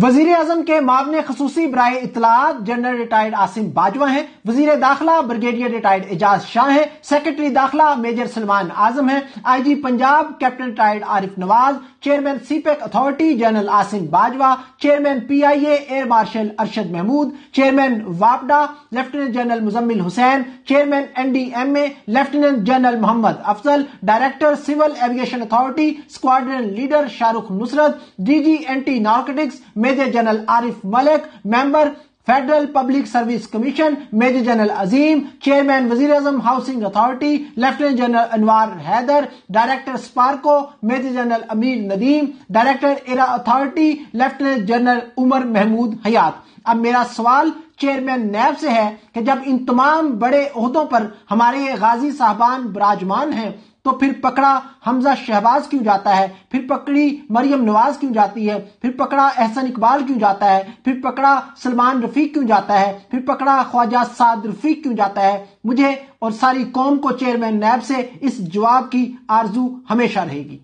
وزیر اعظم کے معاون خصوصی برائے اطلاعات جنرل ریٹائرڈ عاصم باجوہ ہیں، وزیر داخلہ بریگیڈیئر ریٹائرڈ اعجاز شاہ ہیں، سیکرٹری داخلہ میجر سلمان اعظم ہیں، I G Punjab captain retired Arif Nawaz, chairman CPEC authority general Asim Bajwa, chairman P I A air marshal Arshad Mahmood, chairman واپڈا lieutenant general Muzammil Hussain, chairman N D M A lieutenant general Muhammad Afzal, director civil aviation authority squadron leader Shah Rukh Nusrat, D G anti narcotics major general Arif Malik, member federal public service commission major general Azeem, chairman وزیر اعظم housing authority lieutenant general انوار Haider, director اسپارکو major general امیر Nadeem, director ایرا authority lieutenant general عمر محمود حیات۔ اب میرا سوال chairman NAB سے ہے کہ جب ان تمام بڑے عہدوں پر ہمارے یہ غازی صاحبان براجمان ہیں تو پھر پکڑا حمزہ شہباز کیوں جاتا ہے، پھر پکڑی مریم نواز کیوں جاتی ہے، پھر پکڑا احسن اقبال کیوں جاتا ہے، پھر پکڑا سلمان رفیق کیوں جاتا ہے، پھر پکڑا خواجہ سعد رفیق کیوں جاتا ہے؟ مجھے اور ساری قوم کو چیئرمین نیب سے اس جواب کی آرزو ہمیشہ رہے گی۔